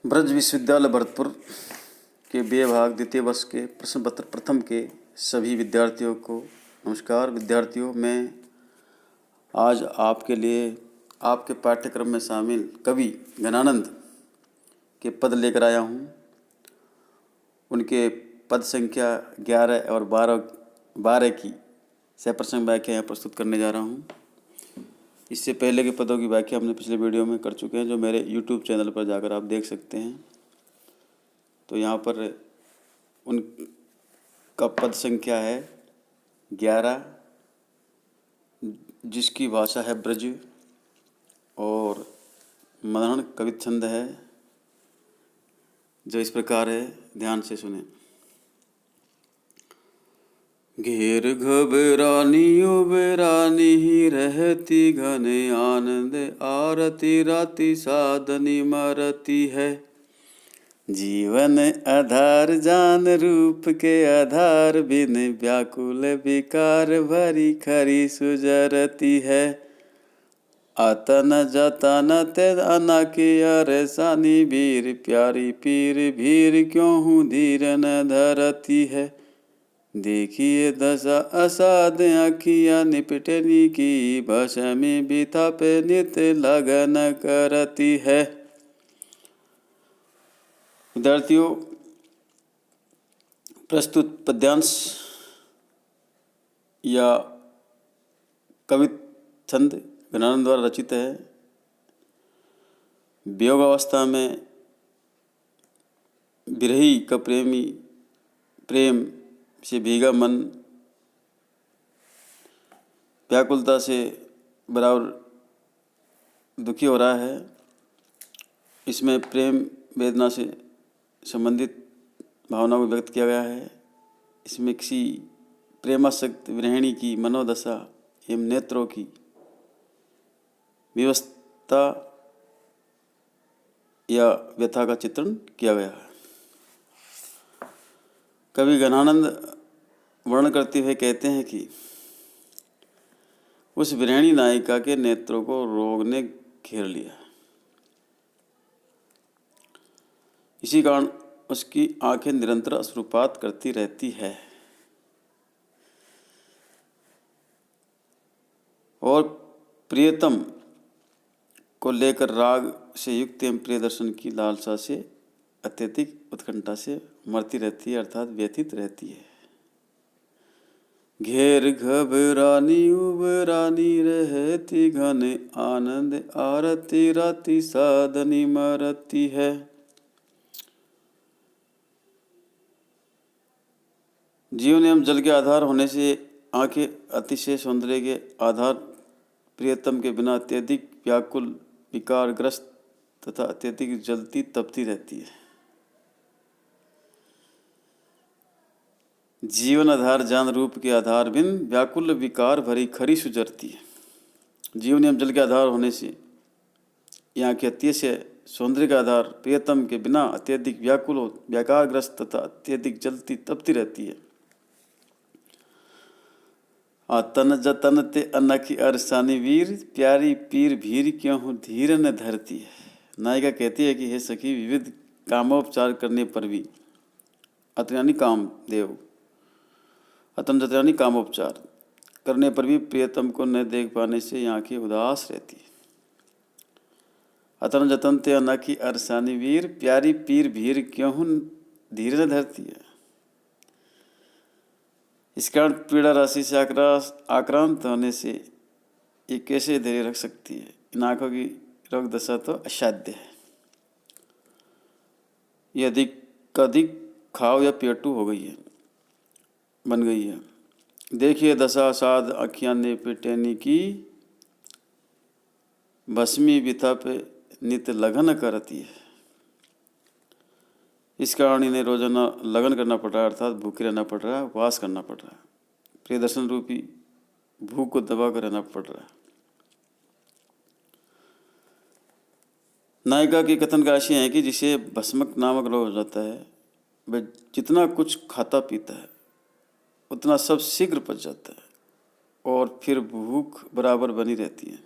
ब्रज विश्वविद्यालय भरतपुर के बे भाग द्वितीय वर्ष के प्रश्न पत्र प्रथम के सभी विद्यार्थियों को नमस्कार। विद्यार्थियों, मैं आज आपके लिए आपके पाठ्यक्रम में शामिल कवि घनानंद के पद लेकर आया हूँ। उनके पद संख्या 11 और 12 की सप्रसंग व्याख्या यहाँ प्रस्तुत करने जा रहा हूँ। इससे पहले के पदों की व्याख्या हमने पिछले वीडियो में कर चुके हैं, जो मेरे YouTube चैनल पर जाकर आप देख सकते हैं। तो यहाँ पर उनका पद संख्या है 11, जिसकी भाषा है ब्रज और मदन कवित छंद है, जो इस प्रकार है, ध्यान से सुने। घेर घबरानी उबरानी ही रहती घने आनंद आरती राती साधनी मरती है। जीवन आधार जान रूप के आधार बिन व्याकुल विकार भरी खरी सुजरती है। आतन जतन तेज अना की अरसानी वीर प्यारी पीर भीर क्यों हूँ धीर न धरती है। देखिए दशा असाध आखिया निपटनी की भाषा में बिता पे नित लगन करती है। विद्यार्थियों, प्रस्तुत पद्यांश या कवित छंद घनानंद द्वारा रचित है। वियोग अवस्था में विरही का प्रेम से भीगा मन व्याकुलता से बराबर दुखी हो रहा है। इसमें प्रेम वेदना से संबंधित भावना को व्यक्त किया गया है। इसमें किसी प्रेमासक्त गृहिणी की मनोदशा एवं नेत्रों की व्यवस्था या व्यथा का चित्रण किया गया है। कवि घनानंद वर्णन करते हुए कहते हैं कि उस वीराणी नायिका के नेत्रों को रोग ने घेर लिया। इसी कारण उसकी आंखें निरंतर अश्रुपात करती रहती है और प्रियतम को लेकर राग से युक्त एवं प्रिय दर्शन की लालसा से अत्यधिक उत्कंठा से मरती रहती है, अर्थात व्यथित रहती है। घेर घबरानी उबरानी रहती घने आनंद आरती राती साधनी मरती है। जीवन एवं जल के आधार होने से आंखें अतिशय सौंदर्य के आधार प्रियतम के बिना अत्यधिक व्याकुल विकारग्रस्त तथा अत्यधिक जलती तपती रहती है। जीवन आधार जान रूप के आधार बिन व्याकुल विकार भरी खरी सुजरती है। जीवन एवं जल के आधार होने से यहाँ के अतिशय सौंदर्य का आधार प्रियतम के बिना अत्यधिक व्याकुल व्याकारग्रस्त तथा अत्यधिक जलती तपती रहती है। तन जतन ते अनखी अरसानी वीर प्यारी पीर भीर क्यों हूँ धीर न धरती है। नायिका कहती है कि हे सखी, विविध कामोपचार करने पर भी अतयानी कामदेव अतन जतयानी कामोपचार करने पर भी प्रियतम को न देख पाने से यहाँ की उदास रहती है। अतन जतन ते अनखी अरसानी वीर प्यारी पीर भीर क्यों हूँ धीर न धरती है। इस कारण पीड़ा राशि से आक्रांत होने से ये कैसे धैर्य रख सकती है। इन आँखों की रोग दशा तो असाध्य है। ये अधिक खाव या पेटू हो गई है, बन गई है। देखिए दशा साध आँखियाँ ने पिटेनी की भस्मी बिथा पे नित लगन करती है। इस कारण इन्हें रोजाना लगन करना पड़ रहा है, अर्थात भूखे रहना पड़ रहा है, उपवास करना पड़ रहा है। प्रिय दर्शन रूपी भूख को दबा कर रहना पड़ रहा है। नायिका की कथन का आशय है कि जिसे भस्मक नामक रोग हो जाता है, वह जितना कुछ खाता पीता है उतना सब शीघ्र पच जाता है और फिर भूख बराबर बनी रहती है।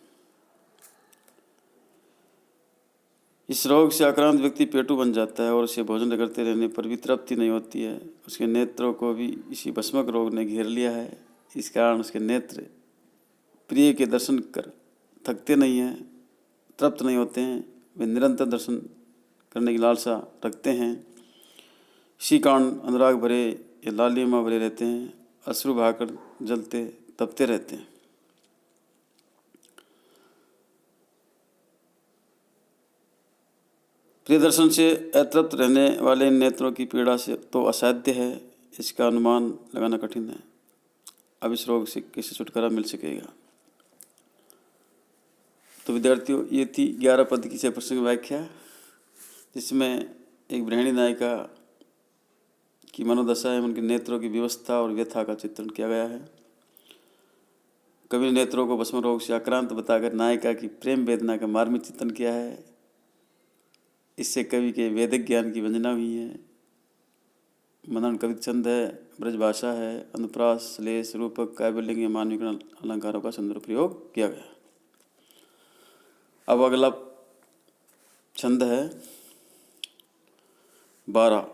इस रोग से आक्रांत व्यक्ति पेटू बन जाता है और उसे भोजन करते रहने पर भी तृप्ति नहीं होती है। उसके नेत्रों को भी इसी भस्मक रोग ने घेर लिया है। इस कारण उसके नेत्र प्रिय के दर्शन कर थकते नहीं हैं, तृप्त नहीं होते हैं। वे निरंतर दर्शन करने की लालसा रखते हैं। इसी कारण अनुराग भरे या लालिमा भरे रहते हैं, अश्रु बहाकर जलते तपते रहते हैं। प्रिय दर्शन से अतृप्त रहने वाले इन नेत्रों की पीड़ा से तो असाध्य है, इसका अनुमान लगाना कठिन है। अब इस रोग से कैसे छुटकारा मिल सकेगा? तो विद्यार्थियों, ये थी 11 पद की 6 प्रश्न की व्याख्या, जिसमें एक गृहिणी नायिका की मनोदशा एवं उनके नेत्रों की व्यवस्था और व्यथा का चित्रण किया गया है। कवि ने नेत्रों को भस्म रोग से आक्रांत बताकर नायिका की प्रेम वेदना का मार्मिक चित्रण किया है। इससे कवि के वैदिक ज्ञान की वंदना हुई है। मनन कवित छंद है, ब्रजभाषा है, अनुप्रास, श्लेष, रूपक, काव्यलिंग या मानविक अलंकारों का सुंदर प्रयोग किया गया। अब अगला छंद है 12।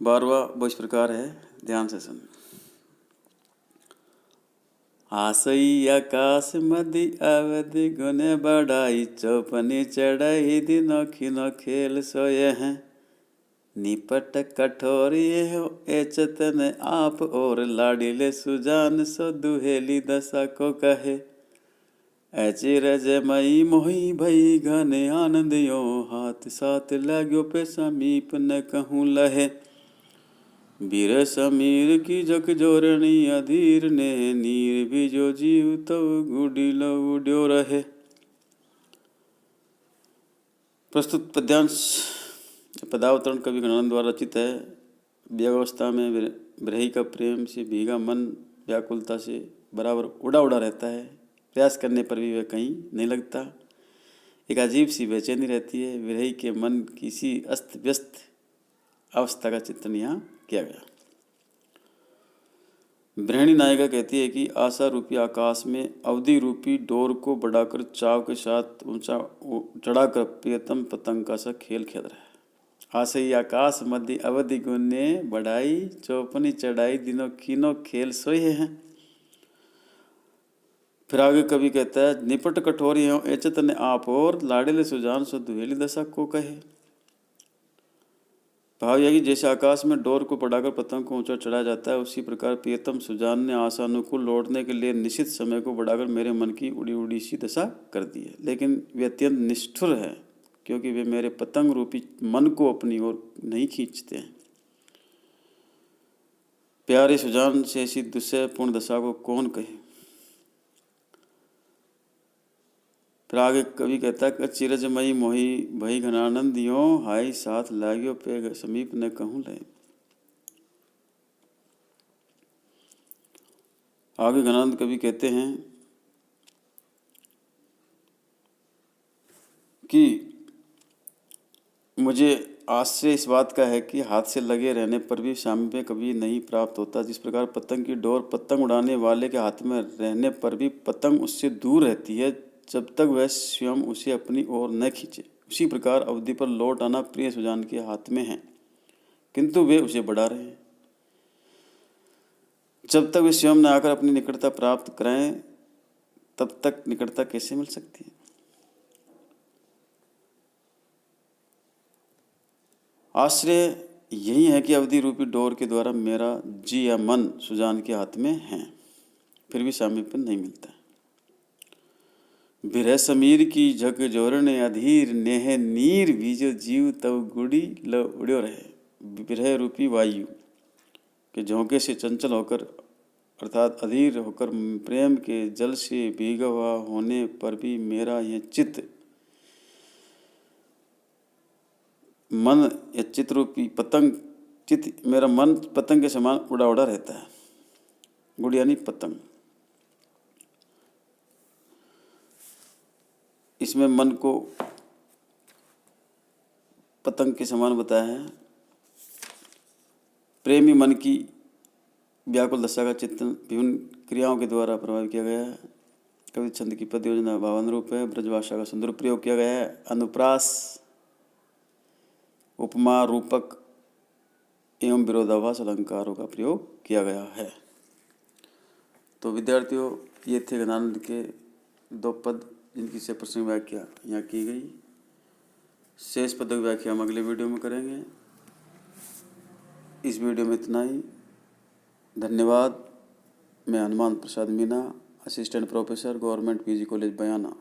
12वां वो इस प्रकार है, ध्यान से सुन। आसई आकाश मदि अवधि गुने बढ़ाई, चौपनी चढ़ाई दिनो खिनो खेल सोए हैं। निपट कठोर ये हो ए चतन आप, और लाडिले सुजान सो दुहेली दशा को कहे। अचिरज मई मोही भई घने आनंद यो, हाथ साथ लाग्यो पे समीप न कहूँ लहे। बीर समीर की जक जोरणी अधीर ने, नीर भी जो जीव तव गुडी लउड्यो रहे। प्रस्तुत पद्यांश पदावतरण कवि गणानंद द्वारा रचित है। व्यवस्था में विरही का प्रेम से भीगा मन व्याकुलता से बराबर उड़ा उड़ा रहता है। प्रयास करने पर भी वह कहीं नहीं लगता। एक अजीब सी बेचैनी रहती है। विरही के मन की सी अस्त व्यस्त अवस्था का चित्रण यहाँ किया गया। गृहिणी नायिका कहती है कि आशा रूपी आकाश में अवधि रूपी डोर को बढ़ाकर चाव के साथ ऊंचा चढ़ाकर प्रियतम पतंग का सा खेल खेल रहा है। आशई आकाश मध्य अवधि गुने बढ़ाई, चौपनी चढ़ाई दिनों कीनो खेल सोए हैं। फिर आगे कवि कहता है, निपट कठोरी हो एचत ने आप, और लाड़ेले सुजान सो दुहेली दशा को कहे। भाव यह कि जैसे आकाश में डोर को बढ़ाकर पतंग को ऊंचा चढ़ाया जाता है, उसी प्रकार प्रियतम सुजान ने आशानुकूल लौटने के लिए निश्चित समय को बढ़ाकर मेरे मन की उड़ी उड़ी सी दशा कर दी है। लेकिन वे अत्यंत निष्ठुर है, क्योंकि वे मेरे पतंग रूपी मन को अपनी ओर नहीं खींचते हैं। प्यारे सुजान से ऐसी दुस्सहपूर्ण दशा को कौन कहे। फिर आगे कवि कहता है, चिरजमयी मोही भई घनानंद यो, हाई साथ लाग्यो पे समीप न कहूँ ले। आगे घनानंद कवि कहते हैं कि मुझे आश्चर्य इस बात का है कि हाथ से लगे रहने पर भी सामीप्य कभी नहीं प्राप्त होता। जिस प्रकार पतंग की डोर पतंग उड़ाने वाले के हाथ में रहने पर भी पतंग उससे दूर रहती है जब तक वह स्वयं उसे अपनी ओर न खींचे, उसी प्रकार अवधि पर लौट आना प्रिय सुजान के हाथ में है, किंतु वे उसे बढ़ा रहे हैं। जब तक वे स्वयं न आकर अपनी निकटता प्राप्त कराएं, तब तक निकटता कैसे मिल सकती है। आश्चर्य यही है कि अवधि रूपी डोर के द्वारा मेरा जी या मन सुजान के हाथ में है, फिर भी सामीप्य नहीं मिलता। बिरह समीर की झक जोरने अधीर, नेह नीर बीजो जीव तब गुड़ी ल उड़्यो रहे। बिरह रूपी वायु के झोंके से चंचल होकर अर्थात अधीर होकर प्रेम के जल से भीगा हुआ होने पर भी मेरा यह चित्त मन या चित्त रूपी पतंग मेरा मन पतंग के समान उड़ा उड़ा रहता है। गुड़ यानी पतंग। इसमें मन को पतंग के समान बताया है। प्रेमी मन की व्याकुल दशा का चित्रण विभिन्न क्रियाओं के द्वारा प्रभावित किया गया है। कवि छंद की पद योजना 52 रूप है। ब्रजभाषा का सुंदर प्रयोग किया गया है। अनुप्रास, उपमा, रूपक एवं विरोधाभास अलंकारों का प्रयोग किया गया है। तो विद्यार्थियों, ये थे गणानंद के 2 पद जिनकी से प्रश्न व्याख्या यहाँ की गई। शेष पदों की व्याख्या हम अगले वीडियो में करेंगे। इस वीडियो में इतना ही। धन्यवाद। मैं Hanuman Prasad Meena, assistant professor, government PG college बयाना।